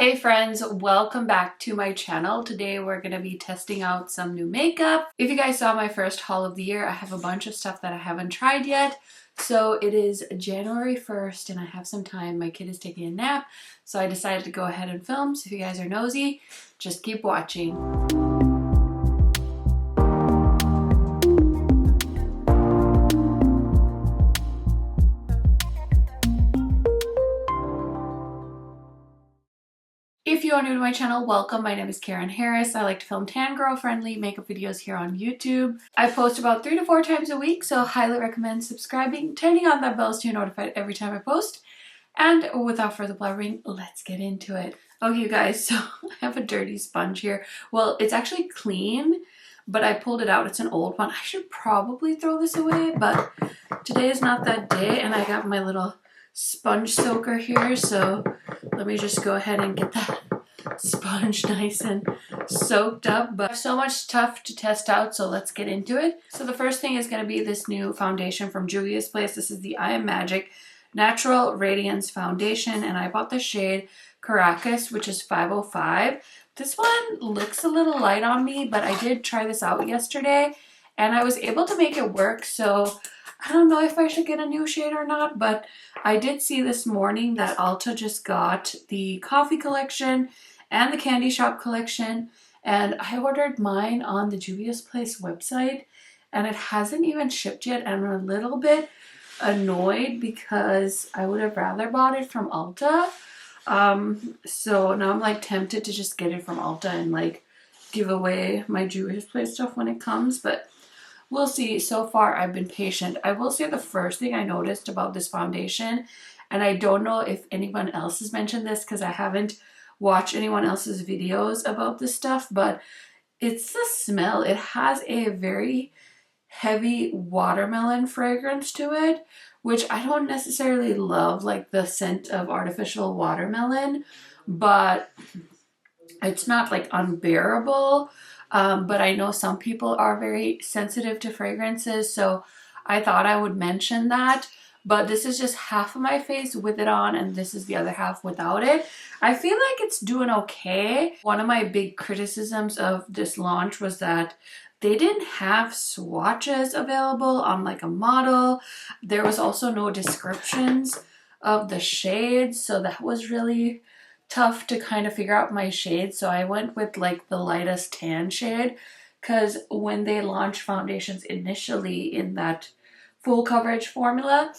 Hey friends, welcome back to my channel. Today we're going to be testing out some new makeup. If you guys saw my first haul of the year, I have a bunch of stuff that I haven't tried yet. So it is January 1st and I have some time. My kid is taking a nap, so I decided to go ahead and film. So if you guys are nosy, just keep watching. If you are new to my channel, welcome. My name is KARENHARRIS. I like to film tan girl friendly makeup videos here on YouTube. I post about 3 to 4 times a week, so highly recommend subscribing, turning on that bell so you're notified every time I post. And without further blabbering, let's get into it. Okay, you guys, so I have a dirty sponge here. Well, it's actually clean, but I pulled it out. It's an old one. I should probably throw this away, but today is not that day, and I got my little sponge soaker here, so let me just go ahead and get that sponge nice and soaked up. But I have so much stuff to test out, so let's get into it. So the first thing is going to be this new foundation from Juvias place. This is the I Am Magic Natural Radiance Foundation, and I bought the shade Caracas, which is 505. This one looks a little light on me, but I did try this out yesterday and I was able to make it work, so I don't know if I should get a new shade or not, but I did see this morning that Ulta just got the coffee collection and the candy shop collection, and I ordered mine on the Juvias Place website and it hasn't even shipped yet. I'm a little bit annoyed because I would have rather bought it from Ulta. So now I'm like tempted to just get it from Ulta and like give away my Juvias Place stuff when it comes, but we'll see. So far, I've been patient. I will say the first thing I noticed about this foundation, and I don't know if anyone else has mentioned this because I haven't watched anyone else's videos about this stuff, but it's the smell. It has a very heavy watermelon fragrance to it, which I don't necessarily love, like the scent of artificial watermelon, but it's not like unbearable. But I know some people are very sensitive to fragrances, so I thought I would mention that. But this is just half of my face with it on, and this is the other half without it. I feel like it's doing okay. One of my big criticisms of this launch was that they didn't have swatches available on like a model. There was also no descriptions of the shades, so that was really tough to kind of figure out my shade. So I went with like the lightest tan shade, because when they launched foundations initially in that full coverage formula,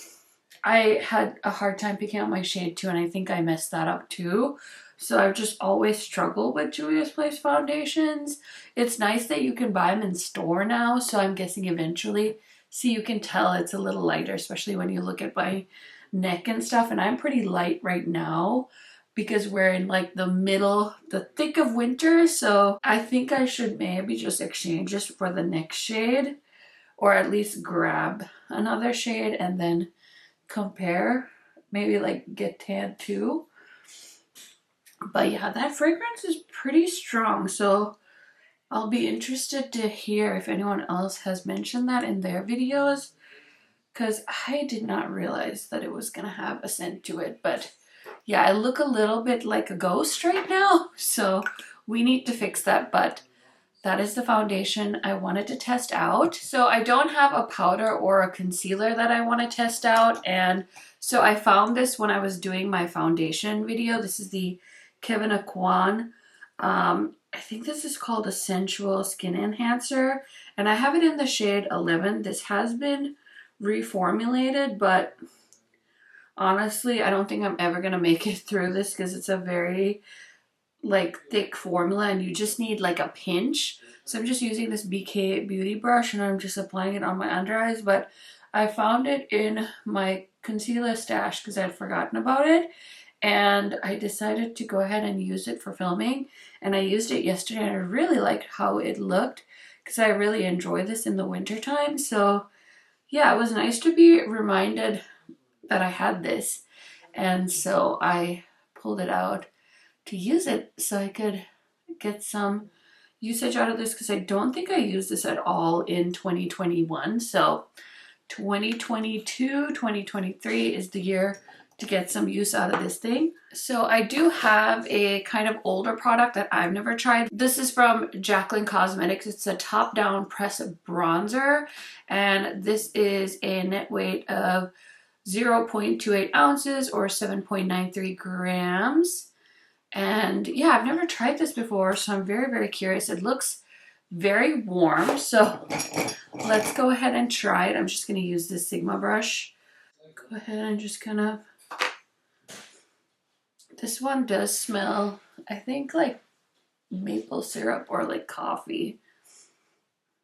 I had a hard time picking out my shade too, and I think I messed that up too. So I've just always struggled with Juvias Place foundations. It's nice that you can buy them in store now, so I'm guessing eventually, see, you can tell it's a little lighter, especially when you look at my neck and stuff, and I'm pretty light right now because we're in like the middle, the thick of winter, so I think I should maybe just exchange this for the next shade, or at least grab another shade and then compare, maybe like get tan too. But yeah, that fragrance is pretty strong, so I'll be interested to hear if anyone else has mentioned that in their videos, because I did not realize that it was gonna have a scent to it. But yeah, I look a little bit like a ghost right now, so we need to fix that. But that is the foundation I wanted to test out. So I don't have a powder or a concealer that I want to test out, and so I found this when I was doing my foundation video. This is the Kevin Aquan. I think this is called a Sensual Skin Enhancer, and I have it in the shade 11. This has been reformulated, but honestly, I don't think I'm ever going to make it through this because it's a very like thick formula and you just need like a pinch. So I'm just using this BK beauty brush and I'm just applying it on my under eyes, but I found it in my concealer stash because I had forgotten about it, and I decided to go ahead and use it for filming, and I used it yesterday and I really liked how it looked because I really enjoy this in the winter time. So yeah, it was nice to be reminded that I had this, and so I pulled it out to use it so I could get some usage out of this, because I don't think I used this at all in 2021. So 2022, 2023 is the year to get some use out of this thing. So I do have a kind of older product that I've never tried. This is from Jaclyn Cosmetics. It's a top-down press bronzer, and this is a net weight of 0.28 ounces or 7.93 grams. And yeah, I've never tried this before, so I'm very, very curious. It looks very warm, so let's go ahead and try it. I'm just going to use this Sigma brush. Go ahead and just kind of... This one does smell, I think, like maple syrup or like coffee.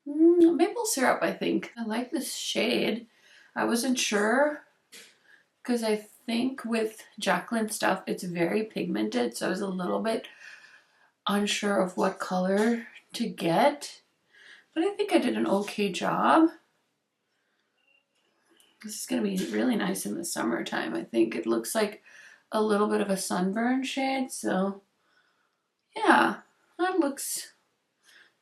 Maple syrup, I think. I like this shade. I wasn't sure because I think with Jaclyn stuff, it's very pigmented, so I was a little bit unsure of what color to get. But I think I did an okay job. This is going to be really nice in the summertime, I think. It looks like a little bit of a sunburn shade, so yeah, that looks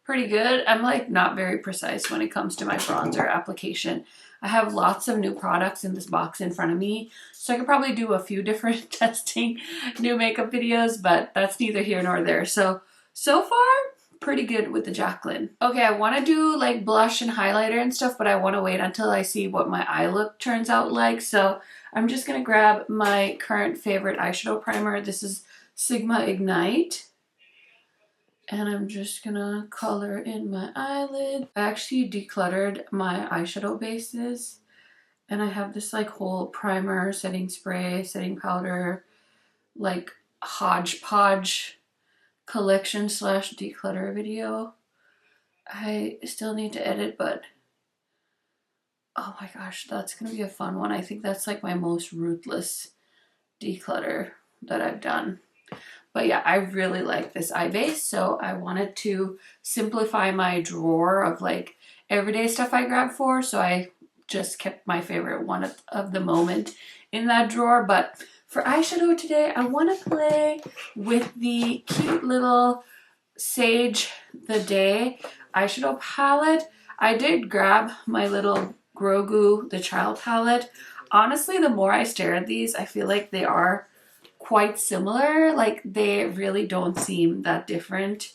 pretty good. I'm like not very precise when it comes to my bronzer application. I have lots of new products in this box in front of me, so I could probably do a few different testing new makeup videos, but that's neither here nor there. So far, pretty good with the Jaclyn. Okay, I want to do like blush and highlighter and stuff, but I want to wait until I see what my eye look turns out like. So I'm just going to grab my current favorite eyeshadow primer. This is Sigma Ignite. And I'm just going to color in my eyelid. I actually decluttered my eyeshadow bases. And I have this like whole primer, setting spray, setting powder, like hodgepodge collection / declutter video. I still need to edit, but oh my gosh, that's gonna be a fun one. I think that's like my most ruthless declutter that I've done. But yeah, I really like this eye base, so I wanted to simplify my drawer of like everyday stuff I grab for, so I just kept my favorite one of the moment in that drawer. But for eyeshadow today, I want to play with the cute little Sage the Day eyeshadow palette. I did grab my little Grogu the Child palette. Honestly, the more I stare at these, I feel like they are quite similar. Like they really don't seem that different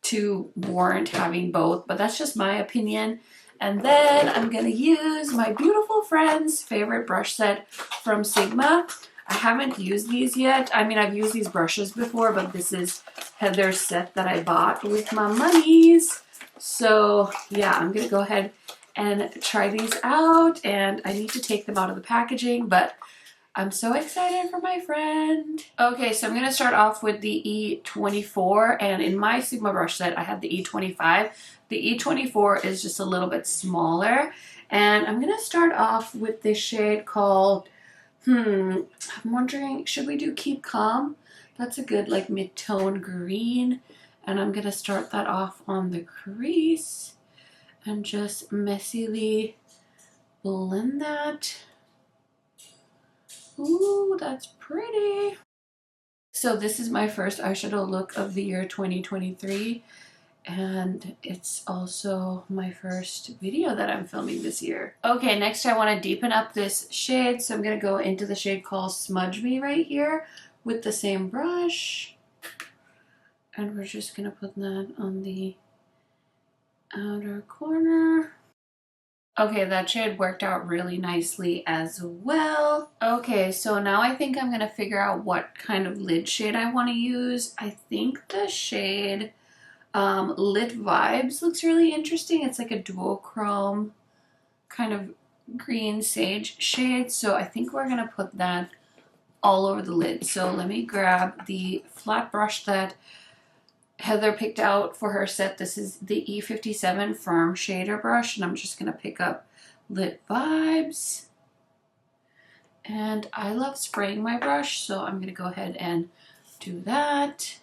to warrant having both, but that's just my opinion. And then I'm gonna use my beautiful friend's favorite brush set from Sigma. I haven't used these yet. I mean, I've used these brushes before, but this is Heather's set that I bought with my monies. So yeah, I'm gonna go ahead and try these out, and I need to take them out of the packaging, but I'm so excited for my friend. Okay, so I'm gonna start off with the E24, and in my Sigma brush set, I have the E25. The E24 is just a little bit smaller, and I'm gonna start off with this shade called, I'm wondering, should we do Keep Calm? That's a good like mid-tone green, and I'm gonna start that off on the crease and just messily blend that. Ooh, that's pretty. So this is my first eyeshadow look of the year 2023, and it's also my first video that I'm filming this year. Okay, next I want to deepen up this shade, so I'm going to go into the shade called Smudge Me right here with the same brush, and we're just going to put that on the outer corner. Okay, that shade worked out really nicely as well. Okay, so now I think I'm going to figure out what kind of lid shade I want to use. I think the shade Lit Vibes looks really interesting. It's like a duochrome kind of green sage shade. So I think we're going to put that all over the lid. So let me grab the flat brush that Heather picked out for her set. This is the E57 Firm Shader Brush, and I'm just going to pick up Lit Vibes. And I love spraying my brush, so I'm going to go ahead and do that.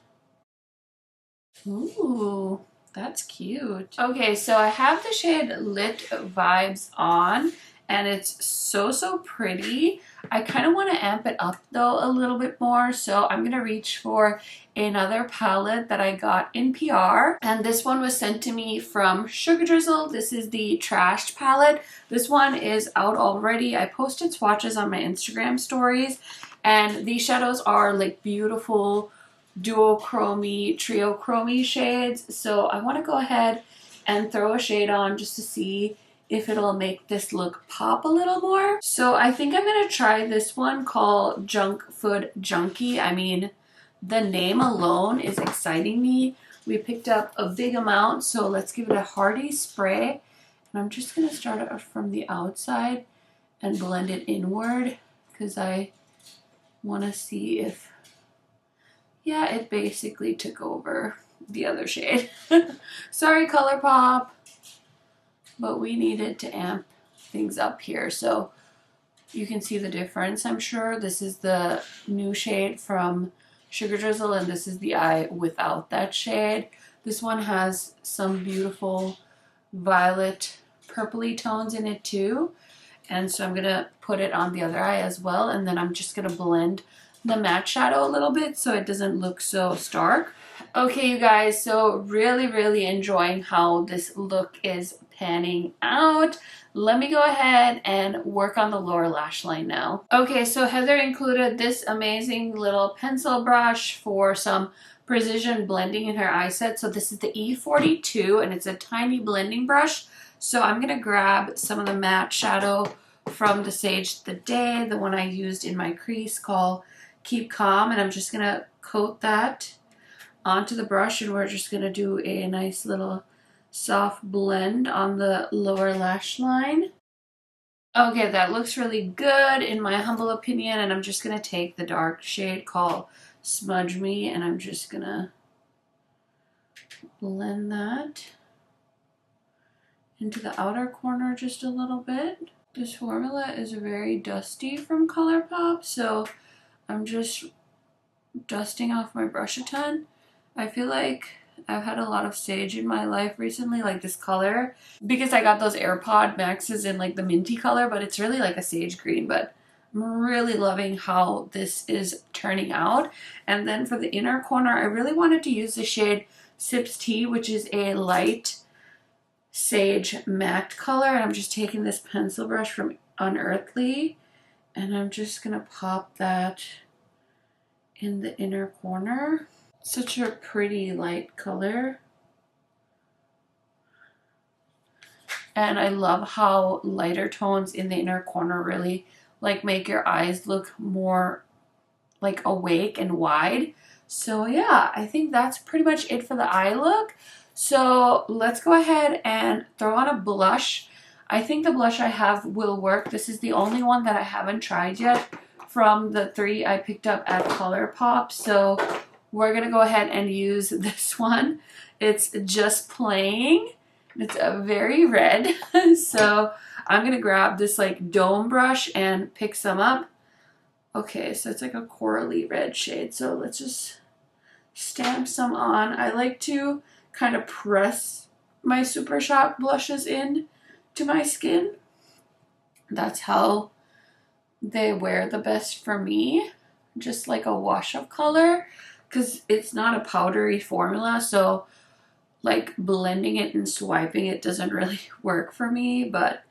Ooh, that's cute. Okay, so I have the shade Lit Vibes on, and it's so pretty. I kind of want to amp it up though a little bit more, so I'm gonna reach for another palette that I got in PR, and this one was sent to me from SugarDrizzle. This is the Trashed palette. This one is out already. I posted swatches on my Instagram stories, and these shadows are like beautiful duochrome, triochrome shades, so I want to go ahead and throw a shade on just to see if it'll make this look pop a little more. So I think I'm gonna try this one called Junk Food Junkie. I mean, the name alone is exciting me. We picked up a big amount, so let's give it a hearty spray. And I'm just gonna start it from the outside and blend it inward because I wanna see if, yeah, it basically took over the other shade. Sorry, Colourpop. But we needed to amp things up here, so you can see the difference, I'm sure. This is the new shade from SugarDrizzle, and this is the eye without that shade. This one has some beautiful violet purpley tones in it too, and so I'm gonna put it on the other eye as well, and then I'm just gonna blend the matte shadow a little bit so it doesn't look so stark. Okay, you guys, so really enjoying how this look is panning out. Let me go ahead and work on the lower lash line now. Okay, so Heather included this amazing little pencil brush for some precision blending in her eye set. So this is the E.42, and it's a tiny blending brush. So I'm gonna grab some of the matte shadow from the Sage the Day, the one I used in my crease called Keep Calm, and I'm just gonna coat that onto the brush, and we're just gonna do a nice little soft blend on the lower lash line. Okay, that looks really good in my humble opinion, and I'm just gonna take the dark shade called Smudge Me, and I'm just gonna blend that into the outer corner just a little bit. This formula is very dusty from Colourpop, so I'm just dusting off my brush a ton. I feel like I've had a lot of sage in my life recently, like this color, because I got those AirPod Maxes in like the minty color, but it's really like a sage green. But I'm really loving how this is turning out. And then for the inner corner, I really wanted to use the shade Sips Tea, which is a light sage matte color. And I'm just taking this pencil brush from Unearthly, and I'm just gonna pop that in the inner corner. Such a pretty light color, and I love how lighter tones in the inner corner really like make your eyes look more like awake and wide. So yeah, I think that's pretty much it for the eye look. So let's go ahead and throw on a blush. I think the blush I have will work. This is the only one that I haven't tried yet from the 3 I picked up at Colourpop, so we're gonna go ahead and use this one. It's Just Playing. It's a very red. So I'm gonna grab this like dome brush and pick some up. Okay, so it's like a corally red shade. So let's just stamp some on. I like to kind of press my Super Shock blushes in to my skin. That's how they wear the best for me. Just like a wash of color, because it's not a powdery formula, so like blending it and swiping it doesn't really work for me. But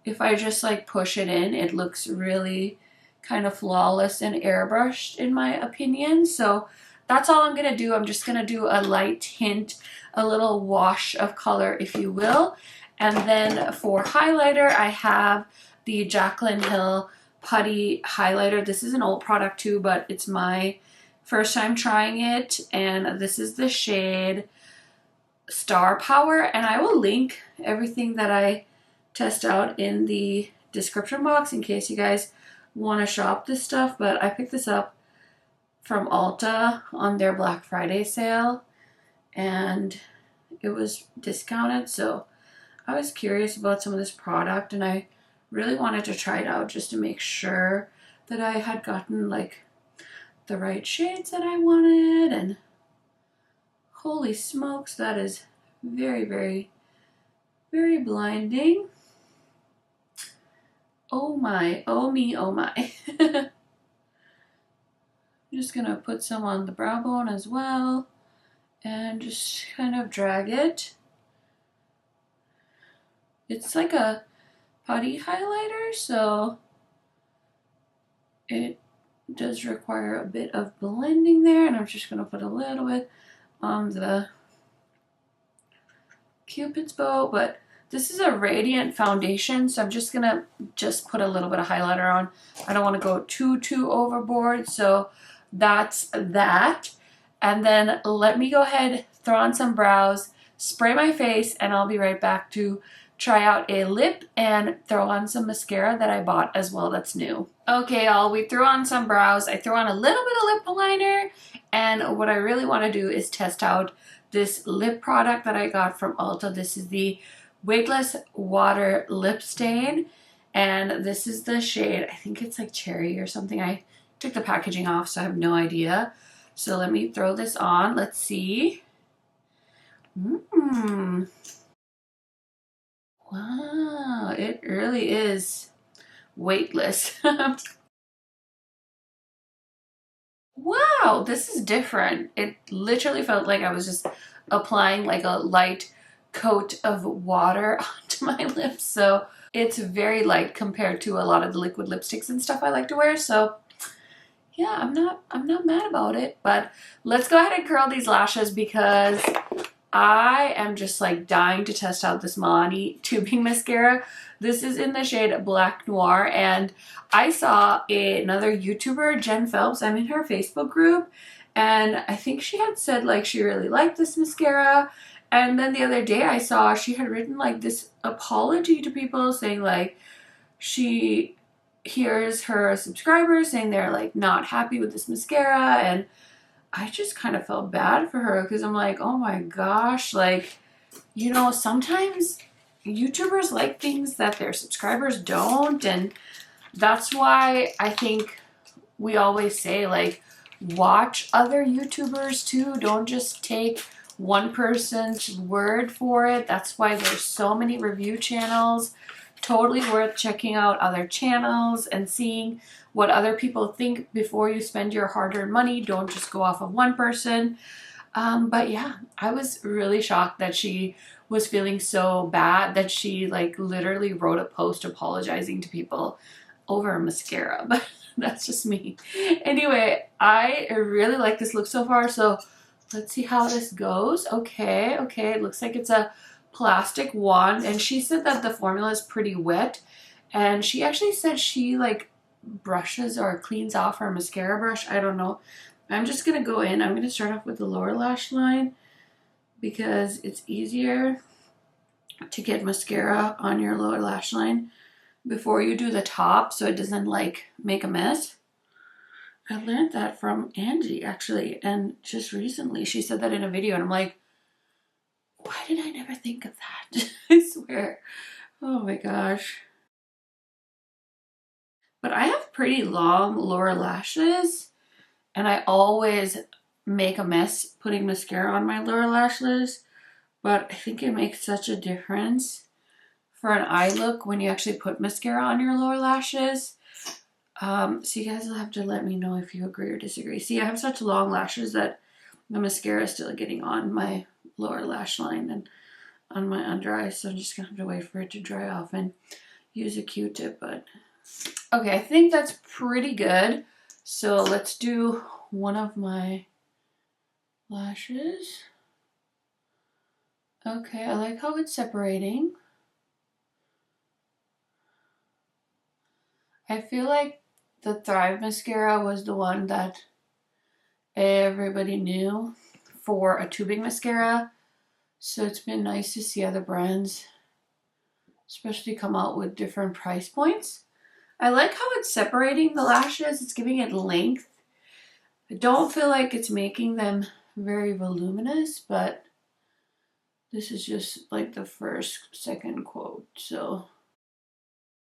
if I just like push it in, it looks really kind of flawless and airbrushed in my opinion. So that's all I'm gonna do. I'm just gonna do a light hint, a little wash of color, if you will. And then for highlighter, I have the Jaclyn Hill Putty highlighter. This is an old product too, but it's my first time trying it, and this is the shade Star Power, and I will link everything that I test out in the description box in case you guys want to shop this stuff. But I picked this up from Ulta on their Black Friday sale, and it was discounted, so I was curious about some of this product, and I really wanted to try it out just to make sure that I had gotten like the right shades that I wanted. And holy smokes, that is very blinding. Oh my, oh me, oh my. I'm just gonna put some on the brow bone as well and just kind of drag it. It's like a putty highlighter, so it does require a bit of blending there, and I'm just gonna put a little bit on the Cupid's bow, but this is a radiant foundation, so I'm just gonna put a little bit of highlighter on. I don't want to go too overboard, so that's that. And then let me go ahead, throw on some brows, spray my face, and I'll be right back to try out a lip and throw on some mascara that I bought as well that's new. Okay, y'all, we threw on some brows. I threw on a little bit of lip liner, and what I really want to do is test out this lip product that I got from Ulta. This is the Weightless Water Lip Stain, and this is the shade, I think it's like cherry or something. I took the packaging off, so I have no idea. So let me throw this on. Let's see. Wow, it really is weightless. Wow, this is different. It literally felt like I was just applying like a light coat of water onto my lips. So it's very light compared to a lot of the liquid lipsticks and stuff I like to wear. So yeah, I'm not mad about it. But let's go ahead and curl these lashes because I am just like dying to test out this Milani tubing mascara. This is in the shade Black Noir, and I saw another YouTuber, Jen Phelps. I'm in her Facebook group, and I think she had said like she really liked this mascara. And then the other day I saw she had written like this apology to people saying like she hears her subscribers saying they're like not happy with this mascara, and I just kind of felt bad for her because I'm like, oh my gosh, like, you know, sometimes YouTubers like things that their subscribers don't, and that's why I think we always say like watch other YouTubers too. Don't just take one person's word for it. That's why there's so many review channels. Totally worth checking out other channels and seeing what other people think before you spend your hard-earned money. Don't just go off of one person. But yeah, I was really shocked that she was feeling so bad that she like literally wrote a post apologizing to people over mascara. But that's just me. Anyway, I really like this look so far, so let's see how this goes. Okay, it looks like it's a plastic wand, and she said that the formula is pretty wet, and she actually said she like brushes or cleans off her mascara brush. I don't know. I'm just gonna go in. I'm gonna start off with the lower lash line because it's easier to get mascara on your lower lash line before you do the top so it doesn't like make a mess. I learned that from Angie actually, and just recently she said that in a video, and I'm like, why did I never think of that? I swear. Oh my gosh. But I have pretty long lower lashes, and I always make a mess putting mascara on my lower lashes, but I think it makes such a difference for an eye look when you actually put mascara on your lower lashes. So you guys will have to let me know if you agree or disagree. See, I have such long lashes that the mascara is still getting on my lower lash line and on my under eye, so I'm just gonna have to wait for it to dry off and use a Q-tip. But okay, I think that's pretty good. So let's do one of my lashes. Okay, I like how it's separating. I feel like the Thrive mascara was the one that everybody knew for a tubing mascara. So it's been nice to see other brands, especially come out with different price points. I like how it's separating the lashes. It's giving it length. I don't feel like it's making them very voluminous, but this is just like the second quote. So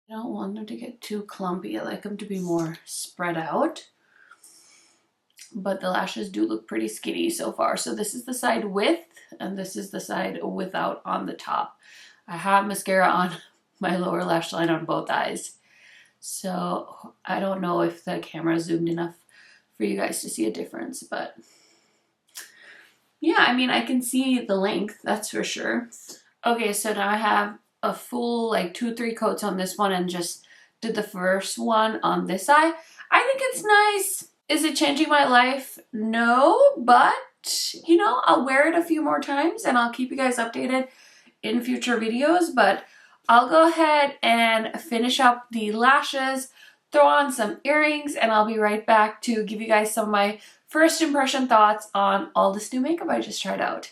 I don't want them to get too clumpy. I like them to be more spread out. But the lashes do look pretty skinny so far. So this is the side with, and this is the side without on the top. I have mascara on my lower lash line on both eyes. So I don't know if the camera zoomed enough for you guys to see a difference, but yeah, I mean, I can see the length, that's for sure. Okay, so now I have a full like 2-3 coats on this one and just did the first one on this eye. I think it's nice. Is it changing my life? No, but you know, I'll wear it a few more times and I'll keep you guys updated in future videos. But I'll go ahead and finish up the lashes, throw on some earrings, and I'll be right back to give you guys some of my first impression thoughts on all this new makeup I just tried out.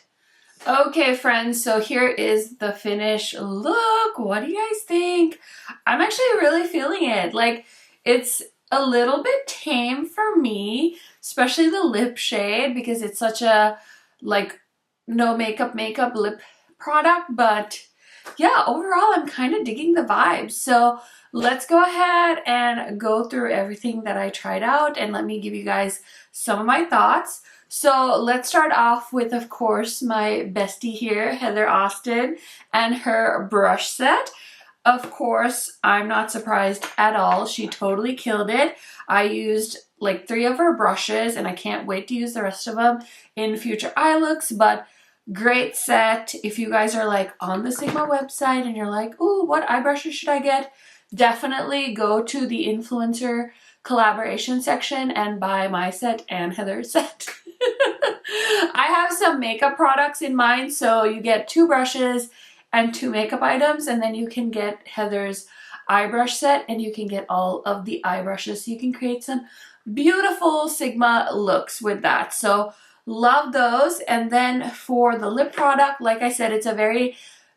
Okay friends, so here is the finished look. What do you guys think? I'm actually really feeling it. Like, it's a little bit tame for me, especially the lip shade, because it's such a like no makeup lip product. But yeah, overall I'm kind of digging the vibes. So let's go ahead and go through everything that I tried out and let me give you guys some of my thoughts. So let's start off with, of course, my bestie here, Heather Austin, and her brush set. Of course, I'm not surprised at all. She totally killed it. I used like 3 of her brushes and I can't wait to use the rest of them in future eye looks, but great set. If you guys are like on the Sigma website and you're like, ooh, what eye brushes should I get? Definitely go to the influencer collaboration section and buy my set and Heather's set. I have some makeup products in mind, so you get 2 brushes and 2 makeup items, and then you can get Heather's eye brush set and you can get all of the eye brushes, so you can create some beautiful Sigma looks with that. So love those. And then for the lip product, like I said, it's a very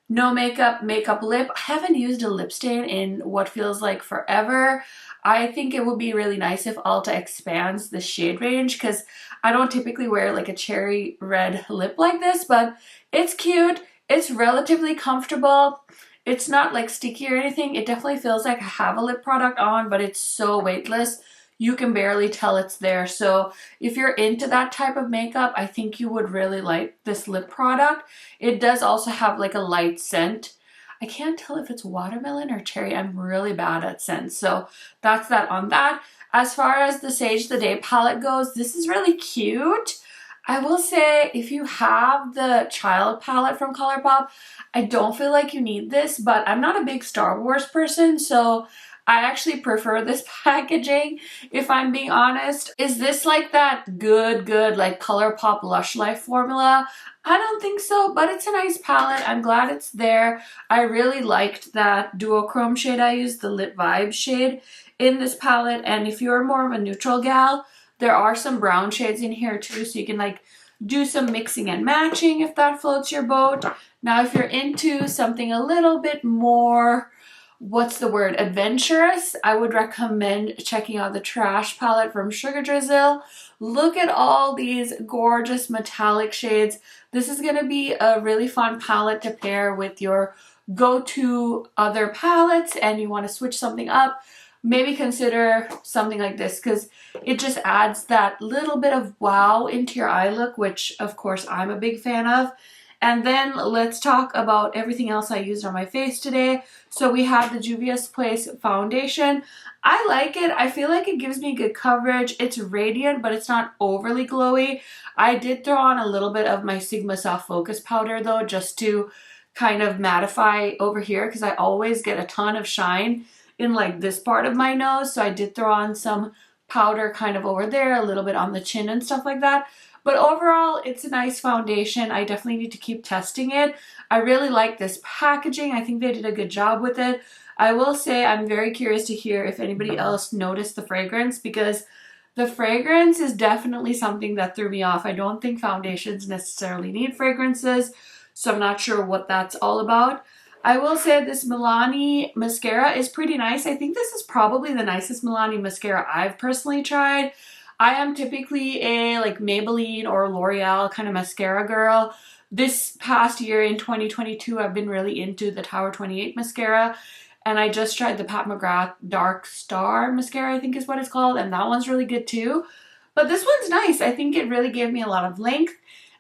no makeup lip. I haven't used a lip stain in what feels like forever. I think it would be really nice if Ulta expands the shade range, because I don't typically wear like a cherry red lip like this, but it's cute. It's relatively comfortable. It's not like sticky or anything. It definitely feels like I have a lip product on, but it's so weightless. You can barely tell it's there. So if you're into that type of makeup, I think you would really like this lip product. It does also have like a light scent. I can't tell if it's watermelon or cherry. I'm really bad at scents. So that's that on that. As far as the Sage the Day palette goes, this is really cute. I will say, if you have the child palette from Colourpop, I don't feel like you need this, but I'm not a big Star Wars person, so I actually prefer this packaging, if I'm being honest. Is this like that good like Colourpop Lush Life formula? I don't think so, but it's a nice palette. I'm glad it's there. I really liked that duochrome shade I used, the Lit Vibes shade in this palette. And if you're more of a neutral gal, there are some brown shades in here too, so you can like do some mixing and matching if that floats your boat. Now, if you're into something a little bit more, what's the word, adventurous, I would recommend checking out the Trash palette from SugarDrizzle. Look at all these gorgeous metallic shades. This is going to be a really fun palette to pair with your go-to other palettes, and you want to switch something up. Maybe consider something like this, because it just adds that little bit of wow into your eye look, which of course I'm a big fan of. And then let's talk about everything else I used on my face today. So we have the Juvia's Place foundation. I like it. I feel like it gives me good coverage. It's radiant, but it's not overly glowy. I did throw on a little bit of my Sigma Soft Focus powder though, just to kind of mattify over here, because I always get a ton of shine in like this part of my nose. So I did throw on some powder kind of over there, a little bit on the chin and stuff like that. But overall, it's a nice foundation. I definitely need to keep testing it. I really like this packaging. I think they did a good job with it. I will say I'm very curious to hear if anybody else noticed the fragrance, because the fragrance is definitely something that threw me off. I don't think foundations necessarily need fragrances, so I'm not sure what that's all about. I will say this Milani mascara is pretty nice. I think this is probably the nicest Milani mascara I've personally tried. I am typically a like Maybelline or L'Oreal kind of mascara girl. This past year in 2022, I've been really into the Tower 28 mascara, and I just tried the Pat McGrath Dark Star mascara, I think is what it's called, and that one's really good too. But this one's nice. I think it really gave me a lot of length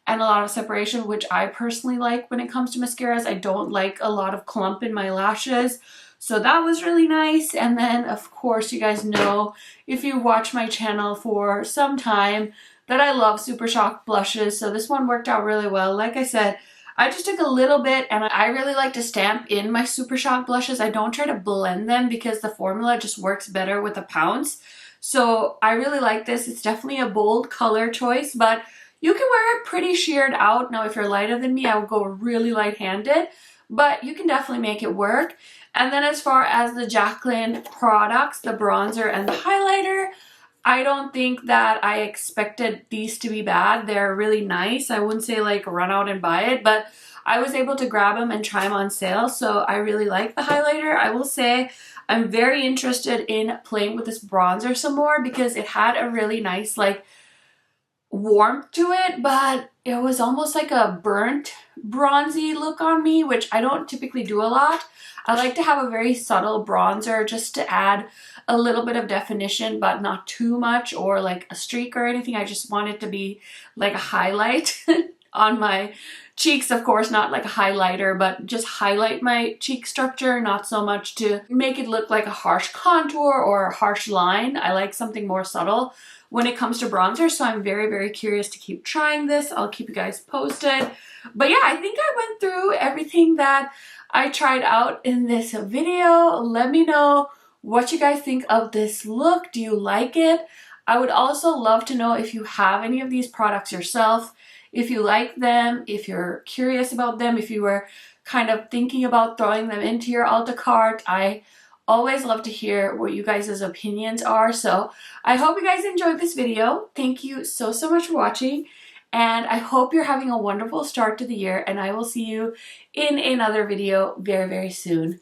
and a lot of separation, which I personally like when it comes to mascaras. I don't like a lot of clump in my lashes. So that was really nice. And then of course, you guys know, if you watch my channel for some time, that I love Super Shock blushes. So this one worked out really well. Like I said, I just took a little bit, and I really like to stamp in my Super Shock blushes. I don't try to blend them because the formula just works better with a pounce. So I really like this. It's definitely a bold color choice, but you can wear it pretty sheared out. Now, if you're lighter than me, I would go really light-handed, but you can definitely make it work. And then as far as the Jaclyn products, the bronzer and the highlighter, I don't think that I expected these to be bad. They're really nice. I wouldn't say like run out and buy it, but I was able to grab them and try them on sale. So I really like the highlighter. I will say I'm very interested in playing with this bronzer some more because it had a really nice like warmth to it, but it was almost like a burnt bronzy look on me, which I don't typically do a lot. I like to have a very subtle bronzer just to add a little bit of definition, but not too much or like a streak or anything. I just want it to be like a highlight on my cheeks, of course, not like a highlighter, but just highlight my cheek structure, not so much to make it look like a harsh contour or a harsh line. I like something more subtle when it comes to bronzer, so I'm very, very curious to keep trying this. I'll keep you guys posted. But yeah, I think I went through everything that I tried out in this video. Let me know what you guys think of this look. Do you like it? I would also love to know if you have any of these products yourself, if you like them, if you're curious about them, if you were kind of thinking about throwing them into your Ulta cart. I always love to hear what you guys' opinions are. So I hope you guys enjoyed this video. Thank you so much for watching. And I hope you're having a wonderful start to the year. And I will see you in another video very, very soon.